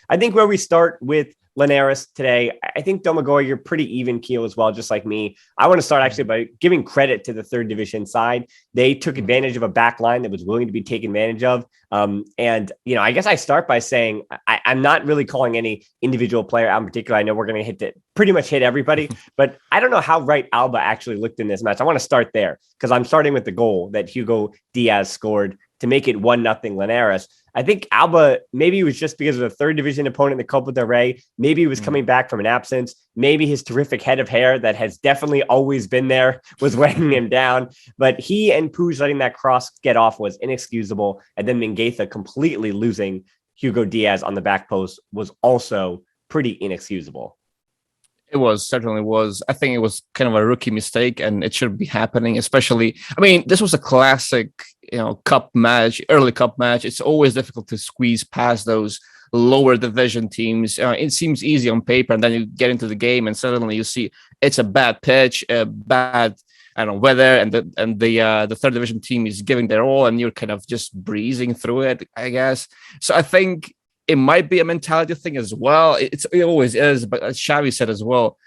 I think where we start with Linares today, I think Domagoj, you're pretty even keel as well, just like me. I want to start actually by giving credit to the third division side. They took advantage of a back line that was willing to be taken advantage of. And, I guess I start by saying I'm not really calling any individual player out in particular. I know we're going to pretty much hit everybody, but I don't know how right Alba actually looked in this match. I want to start there because I'm starting with the goal that Hugo Diaz scored to make it 1-0 Linares. I think Alba, maybe it was just because of the third division opponent in the Copa del Rey. Maybe he was coming back from an absence. Maybe his terrific head of hair that has definitely always been there was weighing him down. But he and Puig letting that cross get off was inexcusable. And then Mingueza completely losing Hugo Diaz on the back post was also pretty inexcusable. It certainly was. I think it was kind of a rookie mistake and it should be happening, especially, this was a classic, cup match, early cup match. It's always difficult to squeeze past those lower division teams. It seems easy on paper, and then you get into the game and suddenly you see it's a bad pitch, a bad, weather, and the third division team is giving their all and you're kind of just breezing through it, I guess. So I think it might be a mentality thing as well. It always is, but as Xavi said as well,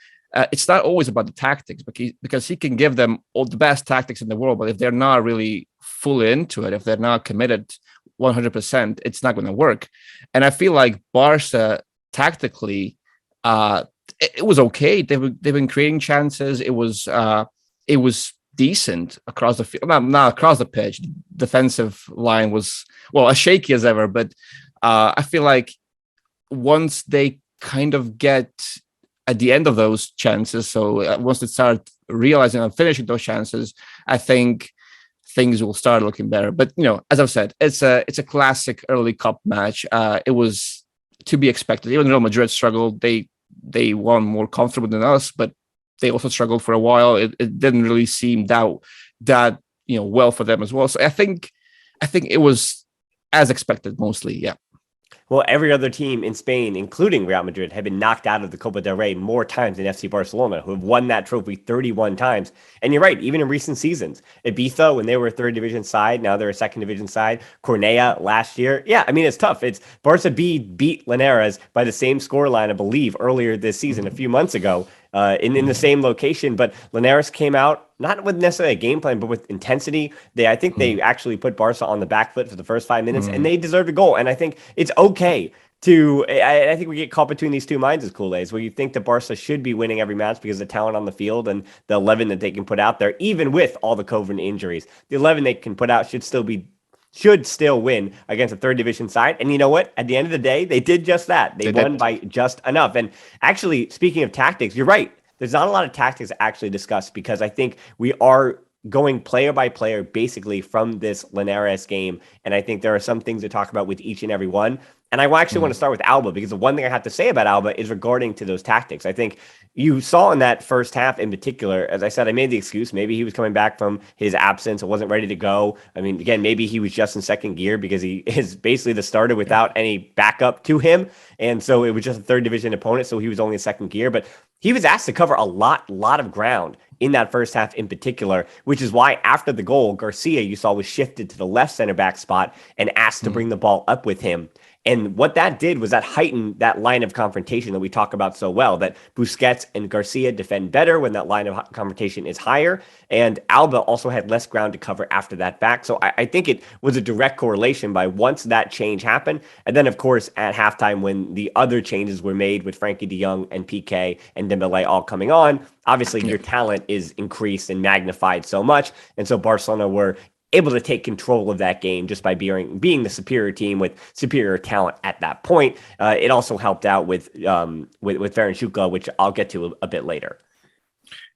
it's not always about the tactics because he can give them all the best tactics in the world, but if they're not really fully into it, if they're not committed 100%, it's not going to work. And I feel like Barca tactically, it was okay. They've been creating chances. It was decent across the field, not across the pitch. Defensive line was as shaky as ever, but I feel like once they kind of get at the end of those chances, so once they start realizing and finishing those chances, I think things will start looking better. But as I've said, it's a classic early cup match. It was to be expected. Even Real Madrid struggled, they won more comfortable than us, but they also struggled for a while. It didn't really seem that well for them as well. So I think it was as expected mostly. Yeah. Well, every other team in Spain, including Real Madrid, have been knocked out of the Copa del Rey more times than FC Barcelona, who have won that trophy 31 times. And you're right, even in recent seasons. Ibiza, when they were a third division side, now they're a second division side. Cornellà last year. Yeah, it's tough. It's Barca beat Linares by the same scoreline, I believe, earlier this season, a few months ago, in the same location. But Linares came out not with necessarily a game plan, but with intensity. I think they actually put Barca on the back foot for the first 5 minutes, and they deserved a goal. And I think it's okay I think we get caught between these two minds as Kool-Aids, where you think that Barca should be winning every match because of the talent on the field and the 11 that they can put out there, even with all the COVID injuries. The 11 they can put out should still win against a third division side. And you know what? At the end of the day, they did just that. They won by just enough. And actually, speaking of tactics, you're right. There's not a lot of tactics to actually discuss because I think we are going player by player basically from this Linares game. And I think there are some things to talk about with each and every one. And I actually want to start with Alba because the one thing I have to say about Alba is regarding to those tactics. I think you saw in that first half in particular, as I said, I made the excuse. Maybe he was coming back from his absence and wasn't ready to go. Again, maybe he was just in second gear because he is basically the starter without any backup to him. And so it was just a third division opponent. So he was only in second gear, but he was asked to cover a lot of ground in that first half in particular, which is why after the goal, Garcia, you saw, was shifted to the left center back spot and asked to bring the ball up with him. And what that did was that heightened that line of confrontation that we talk about so well, that Busquets and Garcia defend better when that line of confrontation is higher. And Alba also had less ground to cover after that back. So I think it was a direct correlation by once that change happened. And then, of course, at halftime, when the other changes were made with Frankie de Jong and PK and Dembele all coming on, obviously your talent is increased and magnified so much. And so Barcelona were able to take control of that game just by being the superior team with superior talent at that point. It also helped out with ferran Jutgla, which I'll get to a bit later.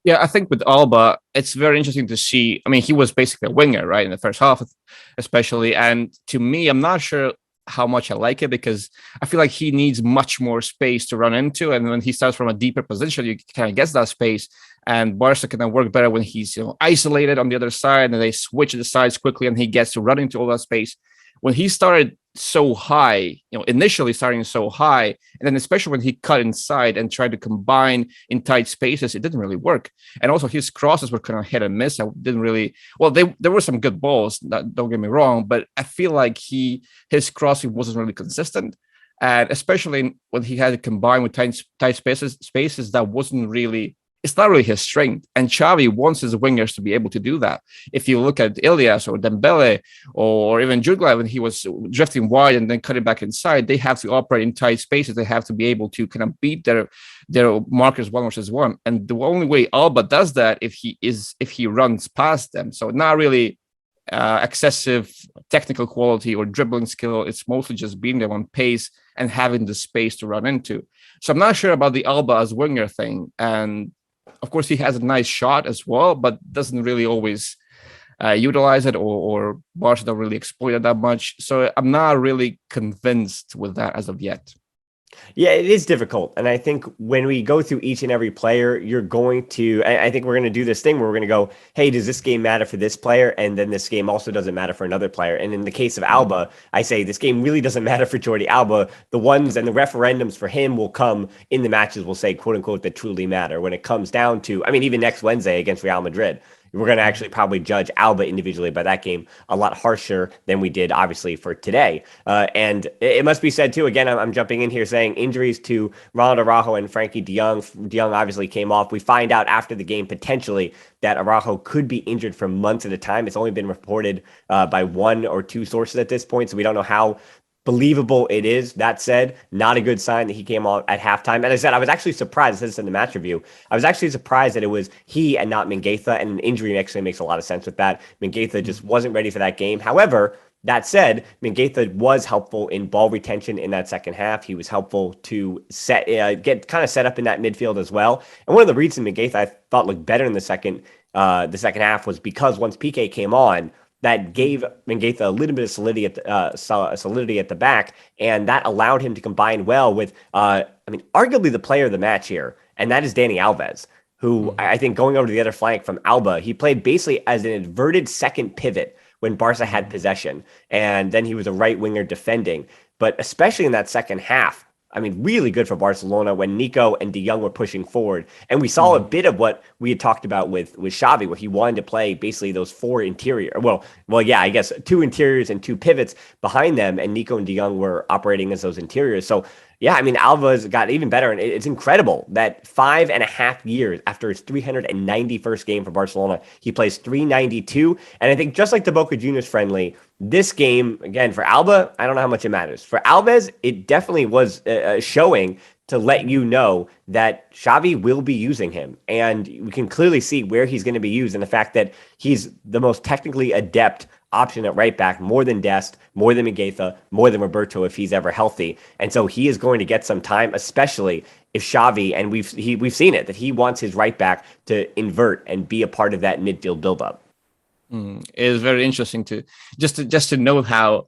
Yeah, I think with Alba, it's very interesting to see. He was basically a winger, right, in the first half, especially. And to me, I'm not sure how much I like it because I feel like he needs much more space to run into. And when he starts from a deeper position, you kind of gets that space. And Barca can work better when he's isolated on the other side and they switch the sides quickly and he gets to run into all that space. When he started so high, initially starting so high, and then especially when he cut inside and tried to combine in tight spaces, it didn't really work. And also his crosses were kind of hit and miss. I didn't really, there were some good balls, don't get me wrong, but I feel like his crossing wasn't really consistent. And especially when he had to combine with tight spaces that wasn't really, it's not really his strength. And Xavi wants his wingers to be able to do that. If you look at Ilias or Dembele or even Jutgla, when he was drifting wide and then cutting back inside, they have to operate in tight spaces. They have to be able to kind of beat their markers 1-versus-1. And the only way Alba does that if he runs past them. So not really excessive technical quality or dribbling skill. It's mostly just being there on pace and having the space to run into. So I'm not sure about the Alba as winger thing. And of course, he has a nice shot as well, but doesn't really always utilize it, or Barca don't really exploit it that much. So I'm not really convinced with that as of yet. Yeah, it is difficult. And I think when we go through each and every player, you're going to, I think we're going to do this thing where we're going to go, hey, does this game matter for this player? And then this game also doesn't matter for another player. And in the case of Alba, I say this game really doesn't matter for Jordi Alba. The ones and the referendums for him will come in the matches, we'll say, quote unquote, that truly matter. When it comes down to, I mean, even next Wednesday against Real Madrid, we're going to actually probably judge Alba individually by that game a lot harsher than we did, obviously, for today. And it must be said, too, again, I'm jumping in here saying injuries to Ronald Araujo and Frankie de Jong. De Jong obviously came off. We find out after the game, potentially, that Araujo could be injured for months at a time. It's only been reported by one or two sources at this point, so we don't know how believable it is. That said, not a good sign that he came on at halftime. And I said, I was actually surprised, I said this in the match review, I was actually surprised that it was he and not Mingueza, and an injury actually makes a lot of sense with that. Mingueza just wasn't ready for that game. However, that said, Mingueza was helpful in ball retention in that second half. He was helpful to get kind of set up in that midfield as well. And one of the reasons Mingueza I thought looked better in the second half was because once Piqué came on, that gave Mingueza a little bit of solidity at the back, and that allowed him to combine well with, arguably the player of the match here, and that is Dani Alves, who I think going over to the other flank from Alba, he played basically as an inverted second pivot when Barca had possession, and then he was a right winger defending. But especially in that second half, I mean, really good for Barcelona when Nico and de Jong were pushing forward. And we saw a bit of what we had talked about with Xavi, where he wanted to play basically those four interior. I guess two interiors and two pivots behind them. And Nico and de Jong were operating as those interiors. So, yeah, I mean, Alva's got even better. And it's incredible that 5.5 years after his 391st game for Barcelona, he plays 392. And I think just like the Boca Juniors friendly, this game, again, for Alba, I don't know how much it matters. For Alves, it definitely was showing to let you know that Xavi will be using him. And we can clearly see where he's going to be used, and the fact that he's the most technically adept option at right back, more than Dest, more than Mingueza, more than Roberto if he's ever healthy. And so he is going to get some time, especially if Xavi, and we've seen it, that he wants his right back to invert and be a part of that midfield buildup. It is very interesting to know how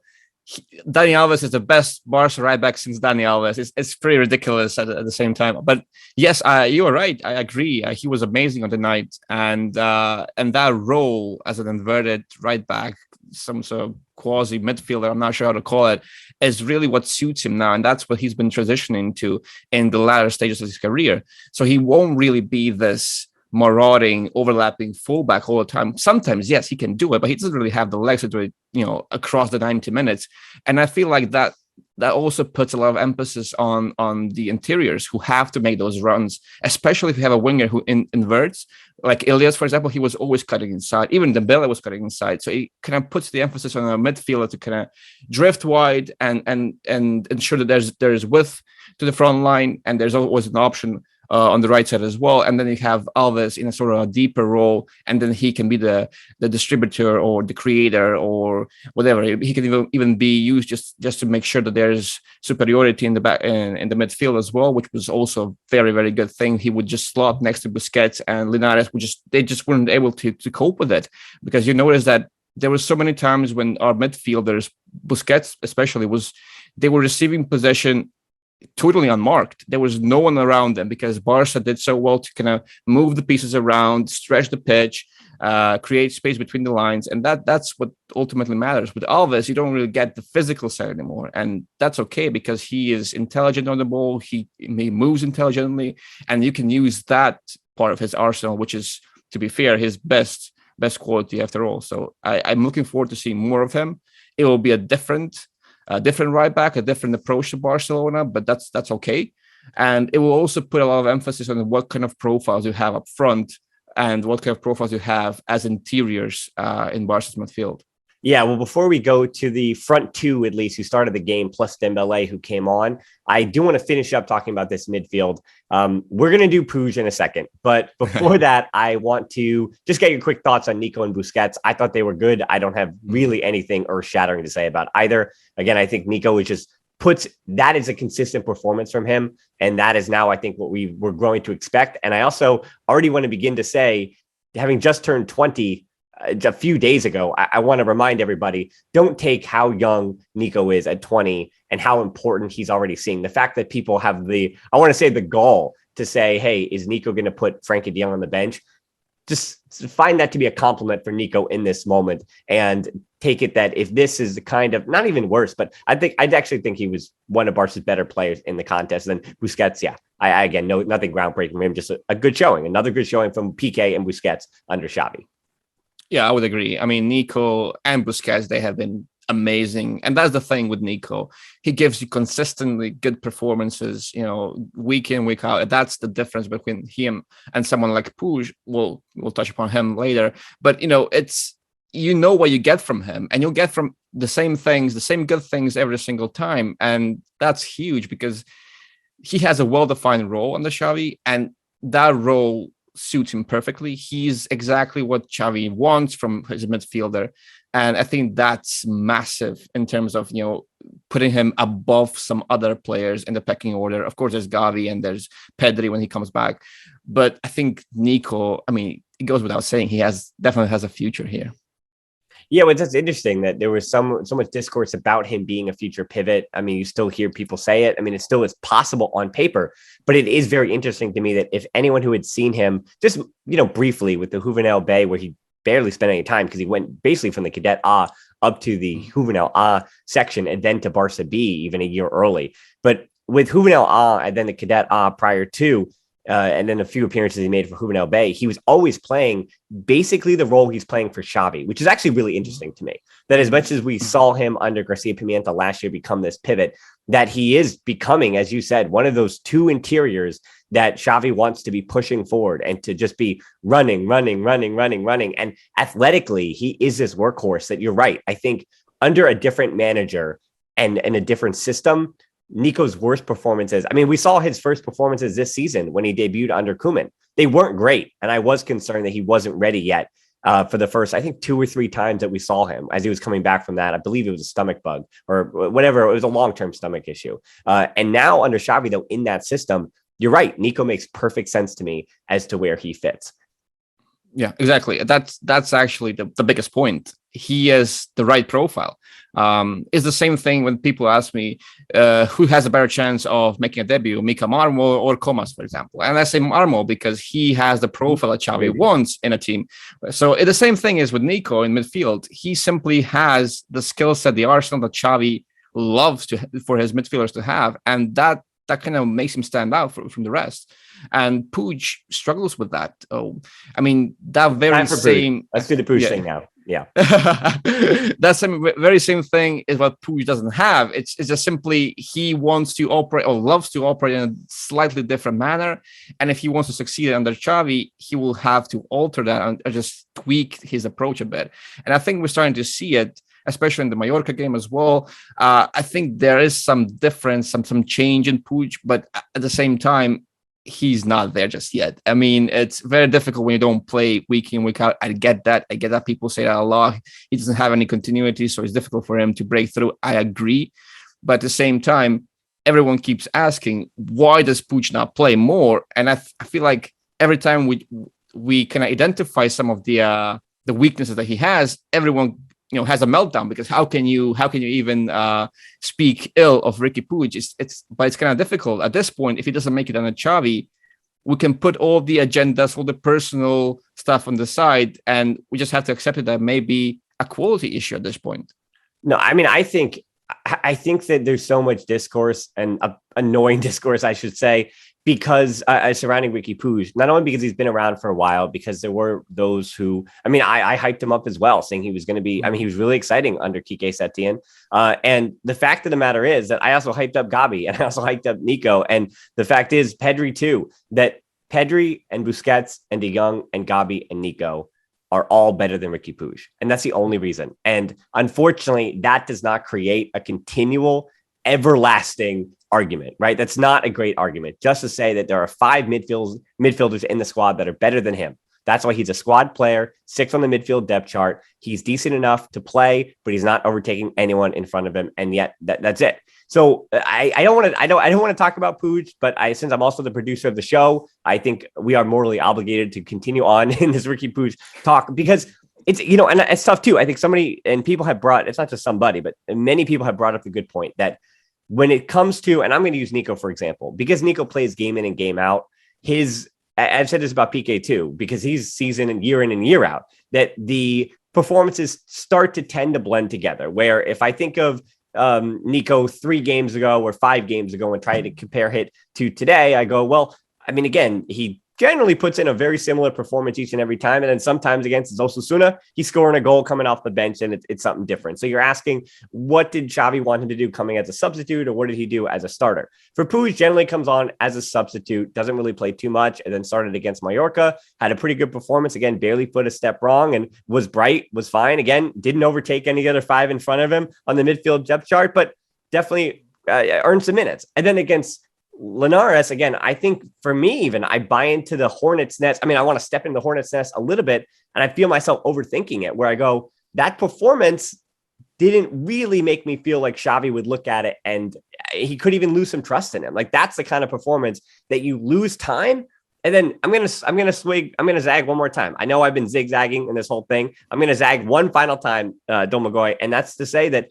Dani Alves is the best Barca right back since Dani Alves. It's pretty ridiculous at the same time. But yes, you are right. I agree. He was amazing on the night, and that role as an inverted right back, some sort of quasi midfielder, I'm not sure how to call it, is really what suits him now, and that's what he's been transitioning to in the latter stages of his career. So he won't really be this marauding, overlapping fullback all the time. Sometimes, yes, he can do it, but he doesn't really have the legs to do it, across the 90 minutes. And I feel like that also puts a lot of emphasis on the interiors who have to make those runs, especially if you have a winger who inverts. Like Ilias, for example, he was always cutting inside. Even Dembele was cutting inside. So he kind of puts the emphasis on a midfielder to kind of drift wide and ensure that there's width to the front line, and there's always an option on the right side as well. And then you have Alves in a sort of a deeper role, and then he can be the distributor or the creator or whatever. He can even be used just to make sure that there's superiority in the back in the midfield as well, which was also a very, very good thing. He would just slot next to Busquets, and Linares they just weren't able to cope with it, because you notice that there were so many times when our midfielders, Busquets especially, they were receiving possession totally unmarked. There was no one around them because Barca did so well to kind of move the pieces around, stretch the pitch, create space between the lines, and that's what ultimately matters. With Alves, you don't really get the physical side anymore, and that's okay because he is intelligent on the ball. He moves intelligently, and you can use that part of his arsenal, which is, to be fair, his best quality after all. So I'm looking forward to seeing more of him. It will be a different a different right back, a different approach to Barcelona, but that's okay. And it will also put a lot of emphasis on what kind of profiles you have up front and what kind of profiles you have as interiors in Barca's midfield. Yeah, well, before we go to the front two, at least, who started the game, plus Dembele, who came on, I do want to finish up talking about this midfield. We're going to do Puig in a second. But before that, I want to just get your quick thoughts on Nico and Busquets. I thought they were good. I don't have really anything earth-shattering to say about either. Again, I think Nico is just that is a consistent performance from him. And that is now, I think, what we were growing to expect. And I also already want to begin to say, having just turned 20, a few days ago, I want to remind everybody, don't take how young Nico is at 20 and how important he's already seeing. The fact that people have the gall to say, hey, is Nico going to put Frankie de Jong on the bench? Just find that to be a compliment for Nico in this moment and take it that if this is the kind of, not even worse, but I'd actually think he was one of Barca's better players in the contest than Busquets. Yeah, I again, nothing groundbreaking from him, just a good showing, another good showing from PK and Busquets under Xavi. Yeah, I would agree. I mean, Nico and Busquets, they have been amazing. And that's the thing with Nico. He gives you consistently good performances, week in, week out. That's the difference between him and someone like Puig. We'll touch upon him later. But, it's, what you get from him, and you'll get from the same things, the same good things every single time. And that's huge because he has a well-defined role under Xavi, and that role suits him perfectly. He's exactly what Xavi wants from his midfielder. And I think that's massive in terms of, putting him above some other players in the pecking order. Of course, there's Gavi and there's Pedri when he comes back. But I think Nico, it goes without saying, he definitely has a future here. Yeah, well, that's interesting that there was so much discourse about him being a future pivot. You still hear people say it. It still is possible on paper, but it is very interesting to me that if anyone who had seen him just, briefly with the Juvenil B, where he barely spent any time because he went basically from the Cadet A up to the Juvenil A section and then to Barca B even a year early. But with Juvenil A and then the Cadet A prior to, and then a few appearances he made for Juvenil B, he was always playing basically the role he's playing for Xavi, which is actually really interesting to me. That as much as we saw him under Garcia Pimienta last year become this pivot, that he is becoming, as you said, one of those two interiors that Xavi wants to be pushing forward and to just be running. And athletically, he is this workhorse that you're right. I think under a different manager and a different system, Nico's worst performances. We saw his first performances this season when he debuted under Koeman. They weren't great. And I was concerned that he wasn't ready yet for the first, I think, 2 or 3 times that we saw him as he was coming back from that. I believe it was a stomach bug or whatever. It was a long-term stomach issue. And now under Xavi, though, in that system, you're right. Nico makes perfect sense to me as to where he fits. Yeah, exactly. That's actually the biggest point. He has the right profile. It's the same thing when people ask me who has a better chance of making a debut, Mika Marmo or Comas, for example. And I say Marmo because he has the profile that Xavi wants in a team. So the same thing is with Nico in midfield. He simply has the skill set, the arsenal that Xavi loves for his midfielders to have. And that kind of makes him stand out from the rest. And Puig struggles with that. That very same... Let's do the Puig thing now. Yeah. That very same thing is what Puig doesn't have. It's just simply he wants to operate or loves to operate in a slightly different manner. And if he wants to succeed under Xavi, he will have to alter that and just tweak his approach a bit. And I think we're starting to see it, especially in the Mallorca game as well. I think there is some difference, some change in Puig, but at the same time, he's not there just yet. It's very difficult when you don't play week in, week out. I get that. People say that a lot. He doesn't have any continuity, so it's difficult for him to break through. I agree. But at the same time, everyone keeps asking, why does Puig not play more? And I feel like every time we can identify some of the weaknesses that he has, everyone has a meltdown because how can you even speak ill of Riqui Puig? But it's kind of difficult at this point. If he doesn't make it under Xavi, we can put all the agendas, all the personal stuff on the side, and we just have to accept it that may be a quality issue at this point. No, I think that there's so much discourse and annoying discourse, I should say, because surrounding Riqui Puig, not only because he's been around for a while, because there were those who, I hyped him up as well, saying he was going to be, he was really exciting under Quique Setien. And the fact of the matter is that I also hyped up Gabi and I also hyped up Nico. And the fact is Pedri too, that Pedri and Busquets and De Jong and Gabi and Nico are all better than Riqui Puig. And that's the only reason. And unfortunately, that does not create a continual, everlasting argument, right? That's not a great argument. Just to say that there are 5 midfielders in the squad that are better than him. That's why he's a squad player, 6th on the midfield depth chart. He's decent enough to play, but he's not overtaking anyone in front of him. And yet that's it. So I don't want to talk about Puig, but since I'm also the producer of the show, I think we are morally obligated to continue on in this Riqui Puig talk, because it's, and it's tough too. I think somebody, and people have it's not just somebody, but many people have brought up the good point that when it comes to, and I'm going to use Nico, for example, because Nico plays game in and game out, I've said this about PK too, because he's season and year in and year out, that the performances start to tend to blend together. Where if I think of Nico 3 games ago or 5 games ago and try to compare it to today, I go, well, again, he generally puts in a very similar performance each and every time. And then sometimes against Osasuna, he's scoring a goal coming off the bench and it's something different. So you're asking, what did Xavi want him to do coming as a substitute, or what did he do as a starter? For Puig, generally comes on as a substitute, doesn't really play too much, and then started against Mallorca, had a pretty good performance. Again, barely put a step wrong and was bright, was fine. Again, didn't overtake any other 5 in front of him on the midfield depth chart, but definitely earned some minutes. And then against Linares, again, I think for me, even I buy into the Hornets' nest. I want to step into the Hornets' nest a little bit, and I feel myself overthinking it, where I go, that performance didn't really make me feel like Xavi would look at it and he could even lose some trust in him. Like, that's the kind of performance that you lose time. And then I'm going to zag one more time. I know I've been zigzagging in this whole thing. I'm going to zag one final time, Domagoj, and that's to say that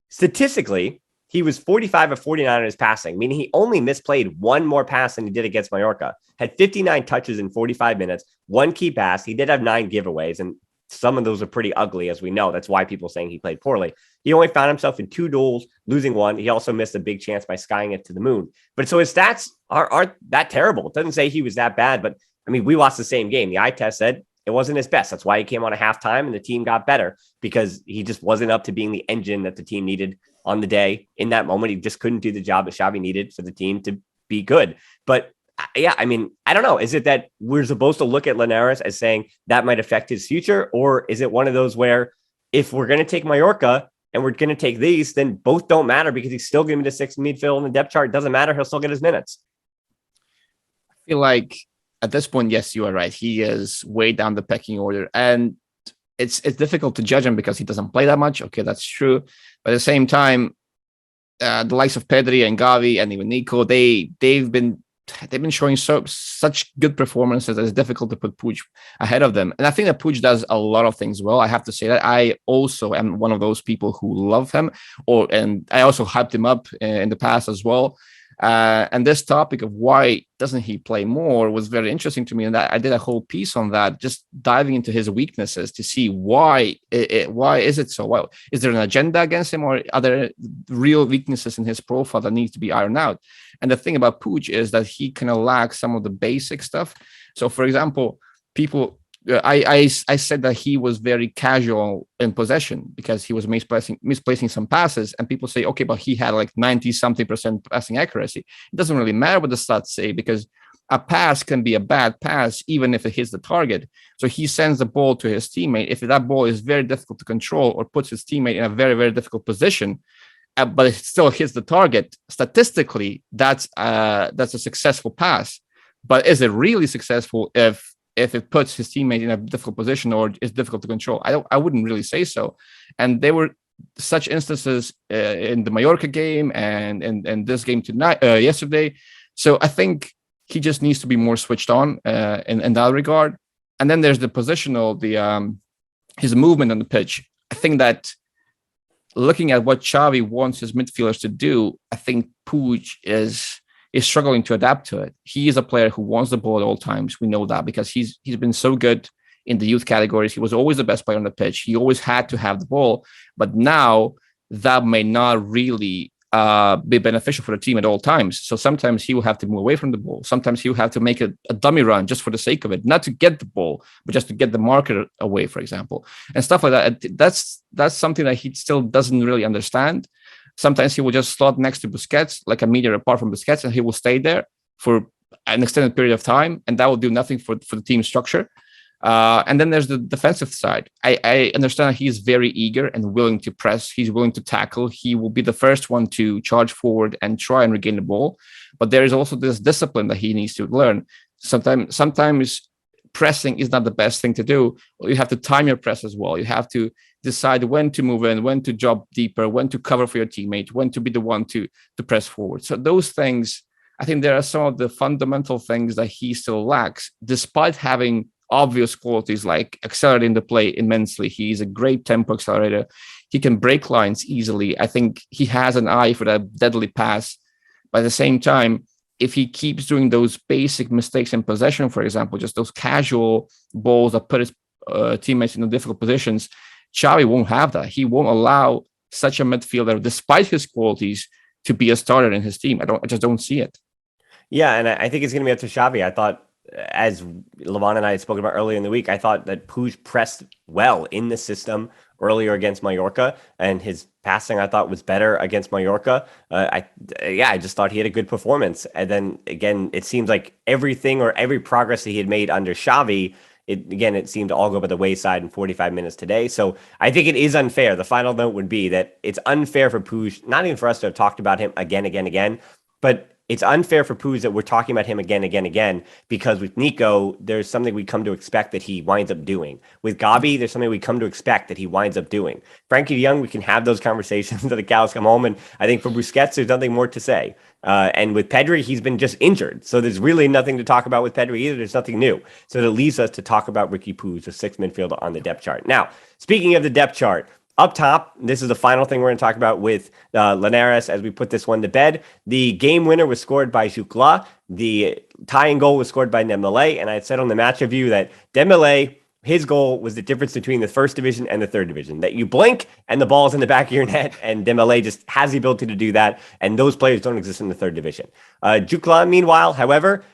statistically, he was 45 of 49 in his passing, meaning he only misplayed 1 more pass than he did against Mallorca. Had 59 touches in 45 minutes, 1 key pass. He did have 9 giveaways, and some of those are pretty ugly, as we know. That's why people are saying he played poorly. He only found himself in 2 duels, losing 1. He also missed a big chance by skying it to the moon. But so his stats aren't that terrible. It doesn't say he was that bad, but we watched the same game. The eye test said it wasn't his best. That's why he came on at halftime and the team got better, because he just wasn't up to being the engine that the team needed on the day. In that moment, he just couldn't do the job that Xavi needed for the team to be good. But yeah, I don't know. Is it that we're supposed to look at Linares as saying that might affect his future? Or is it one of those where if we're going to take Mallorca and we're going to take these, then both don't matter, because he's still going to be the 6th midfield in the depth chart. It doesn't matter. He'll still get his minutes. I feel like at this point, yes, you are right. He is way down the pecking order, and it's difficult to judge him because he doesn't play that much. Okay, that's true. But at the same time, the likes of Pedri and Gavi and even Nico, they've been showing such good performances that it's difficult to put Puig ahead of them. And I think that Puig does a lot of things well. I have to say that I also am one of those people who love him, and I also hyped him up in the past as well. And this topic of why doesn't he play more was very interesting to me, and I did a whole piece on that, just diving into his weaknesses to see why is it so well. Is there an agenda against him, or are there real weaknesses in his profile that needs to be ironed out? And the thing about Puig is that he kind of lacks some of the basic stuff. So, for example, I said that he was very casual in possession because he was misplacing some passes, and people say, okay, but he had like 90-something% passing accuracy. It doesn't really matter what the stats say, because a pass can be a bad pass even if it hits the target. So he sends the ball to his teammate. If that ball is very difficult to control or puts his teammate in a very, very difficult position, but it still hits the target, statistically, that's a successful pass. But is it really successful if it puts his teammate in a difficult position or is difficult to control? I wouldn't really say so. And there were such instances in the Mallorca game and this game yesterday. So I think he just needs to be more switched on in that regard. And then there's the positional, his movement on the pitch. I think that looking at what Xavi wants his midfielders to do, I think Puig is struggling to adapt to it. He is a player who wants the ball at all times. We know that because he's been so good in the youth categories. He was always the best player on the pitch. He always had to have the ball. But now that may not really be beneficial for the team at all times. So sometimes he will have to move away from the ball. Sometimes he will have to make a dummy run just for the sake of it, not to get the ball, but just to get the marker away, for example, and stuff like that. That's something that he still doesn't really understand. Sometimes he will just slot next to Busquets, like a meter apart from Busquets, and he will stay there for an extended period of time, and that will do nothing for the team structure. And then there's the defensive side. I understand he's very eager and willing to press. He's willing to tackle. He will be the first one to charge forward and try and regain the ball. But there is also this discipline that he needs to learn. Sometimes pressing is not the best thing to do. You have to time your press as well. You have to decide when to move in, when to drop deeper, when to cover for your teammate, when to be the one to press forward. So those things, I think there are some of the fundamental things that he still lacks, despite having obvious qualities like accelerating the play immensely. He's a great tempo accelerator. He can break lines easily. I think he has an eye for that deadly pass. But at the same time, if he keeps doing those basic mistakes in possession, for example, just those casual balls that put his teammates in difficult positions, Xavi won't have that. He won't allow such a midfielder, despite his qualities, to be a starter in his team. I just don't see it. Yeah, and I think it's going to be up to Xavi. I thought, as Levon and I had spoken about earlier in the week, I thought that Puig pressed well in the system earlier against Mallorca, and his passing I thought was better against Mallorca. I just thought he had a good performance. And then again, it seems like everything or every progress that he had made under Xavi, it seemed to all go by the wayside in 45 minutes today. So I think it is unfair. The final note would be that it's unfair for Puig, not even for us to have talked about him again, but it's unfair for Puig that we're talking about him again, because with Nico, there's something we come to expect that he winds up doing. With Gabi, there's something we come to expect that he winds up doing. Frankie de Jong, we can have those conversations until the cows come home, and I think for Busquets, there's nothing more to say. And with Pedri, he's been just injured, so there's really nothing to talk about with Pedri either. There's nothing new. So that leaves us to talk about Riqui Puig, the sixth midfielder on the depth chart. Now, speaking of the depth chart, up top, this is the final thing we're going to talk about with Linares as we put this one to bed. The game winner was scored by Jutgla. The tying goal was scored by Dembélé. And I had said on the match review that Dembélé, his goal was the difference between the first division and the third division. That you blink and the ball's in the back of your net, and Dembélé just has the ability to do that. And those players don't exist in the third division. Jutgla, meanwhile, however,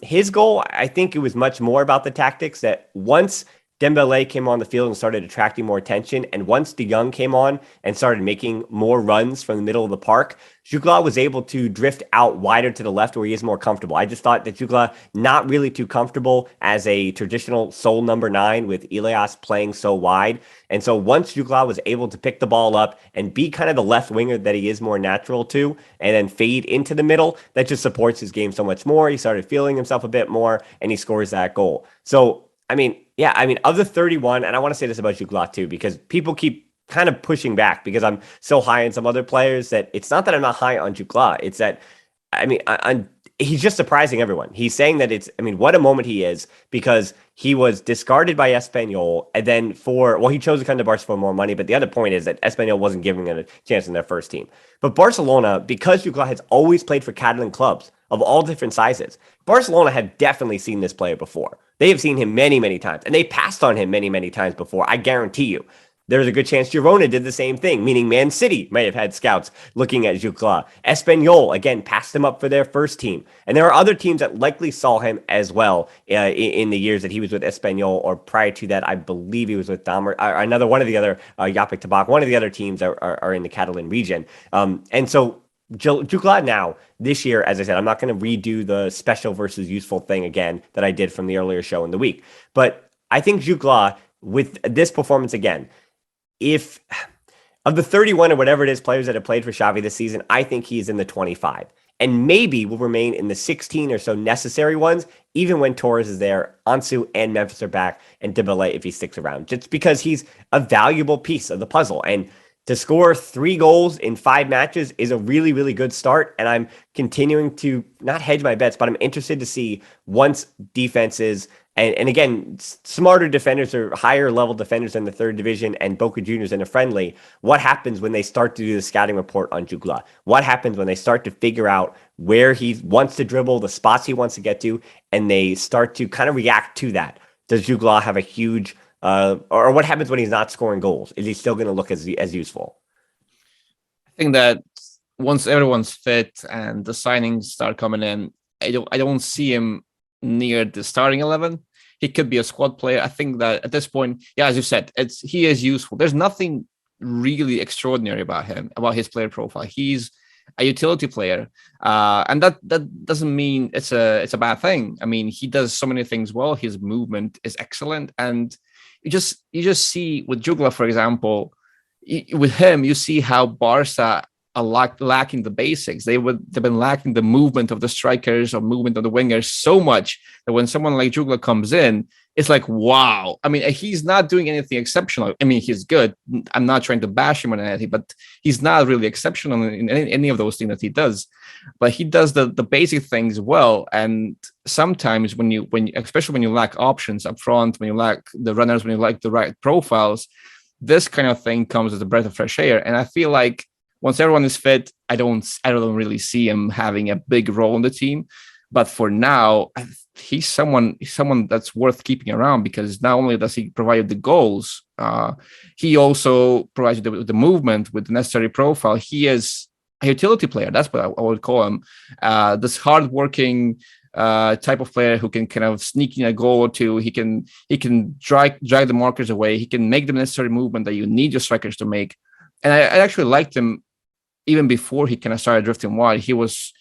his goal, I think it was much more about the tactics, that once Dembélé came on the field and started attracting more attention, and once de Jong came on and started making more runs from the middle of the park, Jutgla was able to drift out wider to the left where he is more comfortable. I just thought that Jutgla not really too comfortable as a traditional sole number 9 with Ilias playing so wide. And so once Jutgla was able to pick the ball up and be kind of the left winger that he is more natural to, and then fade into the middle, that just supports his game so much more. He started feeling himself a bit more, and he scores that goal. So, of the 31, and I want to say this about Jutgla too, because people keep kind of pushing back because I'm so high on some other players, that it's not that I'm not high on Jutgla. It's that, he's just surprising everyone. He's saying that what a moment he is, because he was discarded by Espanyol, and then he chose to come to Barcelona for more money. But the other point is that Espanyol wasn't giving him a chance in their first team. But Barcelona, because Jutgla has always played for Catalan clubs of all different sizes, Barcelona have definitely seen this player before. They have seen him many, many times, and they passed on him many, many times before. I guarantee you. There's a good chance Girona did the same thing, meaning Man City may have had scouts looking at Jutgla. Espanyol, again, passed him up for their first team. And there are other teams that likely saw him as well in the years that he was with Espanyol, or prior to that, I believe he was with Dahmer, another one of the other, Yapik Tabak, one of the other teams are in the Catalan region. And so Jutgla now, this year, as I said, I'm not going to redo the special versus useful thing again that I did from the earlier show in the week. But I think Jutgla, with this performance again, if of the 31 or whatever it is players that have played for Xavi this season, I think he's in the 25, and maybe will remain in the 16 or so necessary ones, even when Torres is there, Ansu and Memphis are back, and Dembélé if he sticks around, just because he's a valuable piece of the puzzle. And to score 3 goals in 5 matches is a really, really good start. And I'm continuing to not hedge my bets, but I'm interested to see once defenses and again, smarter defenders or higher level defenders in the third division and Boca Juniors in a friendly, what happens when they start to do the scouting report on Jutgla? What happens when they start to figure out where he wants to dribble, the spots he wants to get to, and they start to kind of react to that? Does Jutgla have a huge, or what happens when he's not scoring goals? Is he still going to look as useful? I think that once everyone's fit and the signings start coming in, I don't see him near the starting 11. He could be a squad player. I think that at this point, yeah, as you said, he is useful. There's nothing really extraordinary about him, about his player profile. He's a utility player, and that doesn't mean it's a bad thing. I mean, he does so many things well. His movement is excellent, and you just see with Jutgla, for example, with him, you see how Barca are lacking the basics. They've been lacking the movement of the strikers or movement of the wingers so much that when someone like Jutgla comes in, it's like, wow. I mean, he's not doing anything exceptional. I mean, he's good. I'm not trying to bash him or anything, but he's not really exceptional in any of those things that he does. But he does the basic things well. And sometimes when you especially when you lack options up front, when you lack the runners, when you lack the right profiles, this kind of thing comes as a breath of fresh air. And I feel like once everyone is fit, I don't really see him having a big role in the team. But for now, he's someone that's worth keeping around, because not only does he provide the goals, he also provides the movement with the necessary profile. He is a utility player. That's what I would call him. This hardworking type of player who can kind of sneak in a goal or two. He can drag the markers away. He can make the necessary movement that you need your strikers to make. And I actually liked him even before he kind of started drifting wide. He was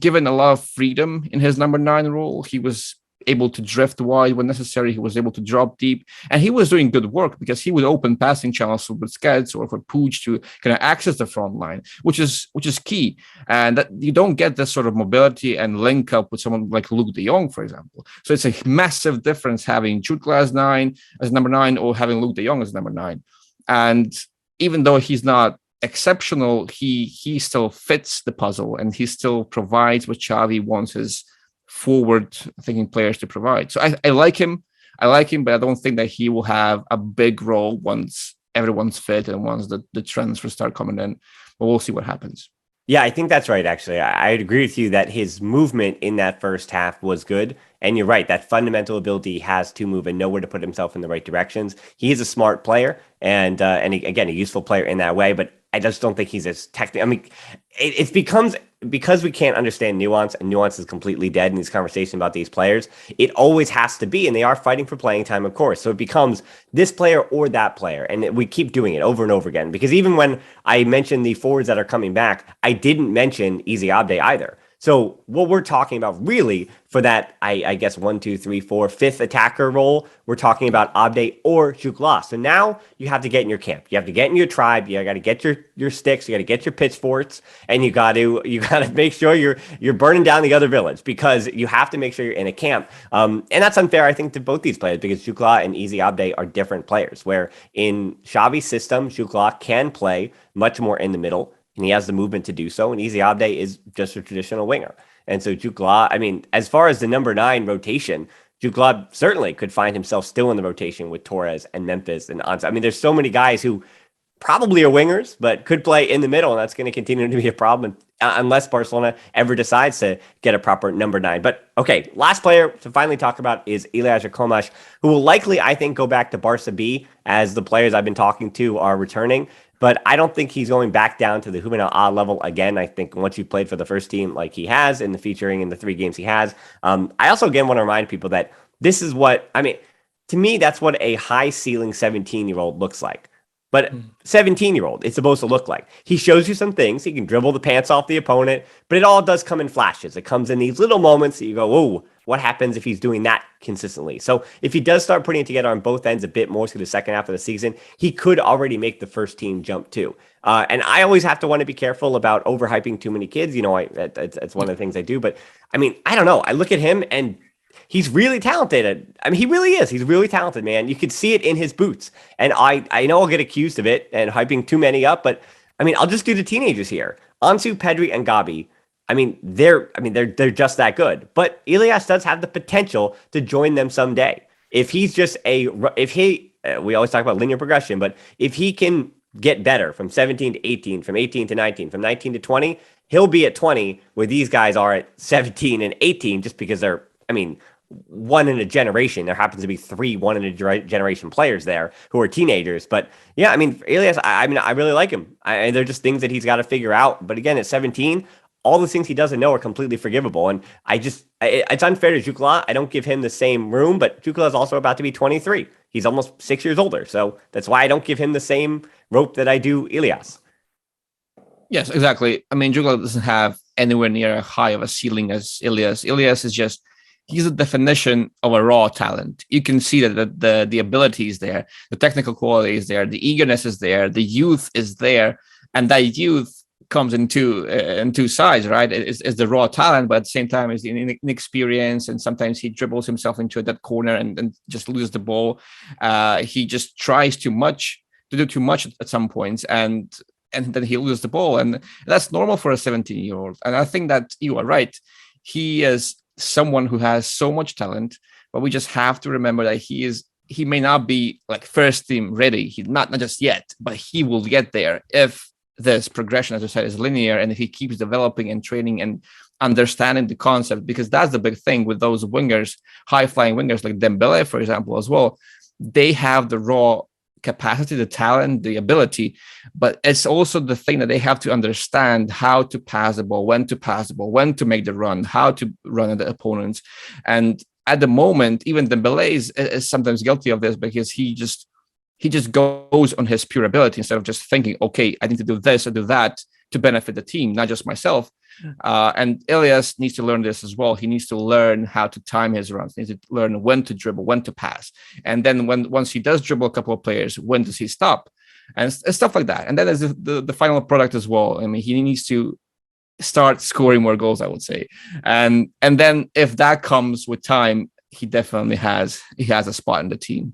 given a lot of freedom in his number 9 role. He was able to drift wide when necessary. He was able to drop deep, and he was doing good work because he would open passing channels for Busquets or for Puig to kind of access the front line, which is key. And that you don't get this sort of mobility and link up with someone like Luke de Jong, for example. So it's a massive difference having Jutgla as number 9 or having Luke de Jong as number 9. And even though he's not exceptional, he still fits the puzzle, and he still provides what Xavi wants his forward-thinking players to provide. So I like him, but I don't think that he will have a big role once everyone's fit and once the transfers start coming in. But we'll see what happens. Yeah, I think that's right, actually. I'd agree with you that his movement in that first half was good. And you're right, that fundamental ability he has to move and know where to put himself in the right directions. He is a smart player and again, a useful player in that way, but I just don't think he's as technical. I mean, it becomes, because we can't understand nuance, and nuance is completely dead in these conversations about these players, it always has to be, and they are fighting for playing time, of course. So it becomes this player or that player, and we keep doing it over and over again. Because even when I mentioned the forwards that are coming back, I didn't mention Easy Abde either. So what we're talking about really for that, I guess, 1, 2, 3, 4, fifth attacker role, we're talking about Abde or Jutgla. So now you have to get in your camp. You have to get in your tribe. You got to get your sticks. You got to get your pitchforks, and you got to make sure you're burning down the other village, because you have to make sure you're in a camp. And that's unfair, I think, to both these players, because Jutgla and Easy Abde are different players. Where in Xavi's system, Jutgla can play much more in the middle, and he has the movement to do so. And Easy Abde is just a traditional winger. And so Jutgla, I mean, as far as the number 9 rotation, Jutgla certainly could find himself still in the rotation with Torres and Memphis and Ansa. I mean, there's so many guys who probably are wingers, but could play in the middle, and that's going to continue to be a problem unless Barcelona ever decides to get a proper number 9. But okay, last player to finally talk about is Ilias Akomach, who will likely, I think, go back to Barca B, as the players I've been talking to are returning. But I don't think he's going back down to the Juvenil A level again. I think once you've played for the first team like he has in the featuring in the 3 games he has. I also, again, want to remind people that this is what, I mean, to me, that's what a high ceiling 17-year-old looks like. But 17-year-old, it's supposed to look like. He shows you some things. He can dribble the pants off the opponent, but it all does come in flashes. It comes in these little moments that you go, whoa, what happens if he's doing that consistently? So if he does start putting it together on both ends a bit more through the second half of the season, he could already make the first team jump too. And I always have to want to be careful about overhyping too many kids. You know, it's one of the things I do. But I mean, I don't know. I look at him and he's really talented. I mean, he really is. He's really talented, man. You could see it in his boots. And I know I'll get accused of it and hyping too many up, but I mean, I'll just do the teenagers here. Ansu, Pedri, and Gabi. I mean, they're just that good. But Ilias does have the potential to join them someday. If he's just we always talk about linear progression, but if he can get better from 17 to 18, from 18 to 19, from 19 to 20, he'll be at 20 where these guys are at 17 and 18, just because they're, I mean, one in a generation. There happens to be three one in a generation players there who are teenagers. But yeah, I mean, Ilias, I mean, I really like him. They're just things that he's got to figure out. But again, at 17, all the things he doesn't know are completely forgivable. And it's unfair to Jutgla. I don't give him the same room, but Jutgla is also about to be 23. He's almost 6 years older. So that's why I don't give him the same rope that I do Ilias. Yes, exactly. I mean, Jutgla doesn't have anywhere near a high of a ceiling as Ilias. Ilias is just, he's a definition of a raw talent. You can see that the ability is there, the technical quality is there, the eagerness is there, the youth is there, and that youth comes in two sides, right? It's the raw talent, but at the same time is the inexperience, and sometimes he dribbles himself into that corner and just loses the ball. He just tries to do too much at some points, and then he loses the ball, and that's normal for a 17-year-old. And I think that you are right. He is someone who has so much talent, but we just have to remember that he may not be like first team ready. He's not just yet, but he will get there if this progression, as I said, is linear, and if he keeps developing and training and understanding the concept, because that's the big thing with those wingers, high-flying wingers like Dembele, for example, as well. They have the raw capacity, the talent, the ability, but it's also the thing that they have to understand how to pass the ball, when to pass the ball, when to make the run, how to run at the opponents. And at the moment, even Dembele is sometimes guilty of this, because he just goes on his pure ability instead of just thinking, okay, I need to do this or do that to benefit the team, not just myself. And Ilias needs to learn this as well. He needs to learn how to time his runs. He needs to learn when to dribble, when to pass. And then once he does dribble a couple of players, when does he stop? And stuff like that. And then there's the final product as well. I mean, he needs to start scoring more goals, I would say. And then if that comes with time, he definitely has a spot in the team.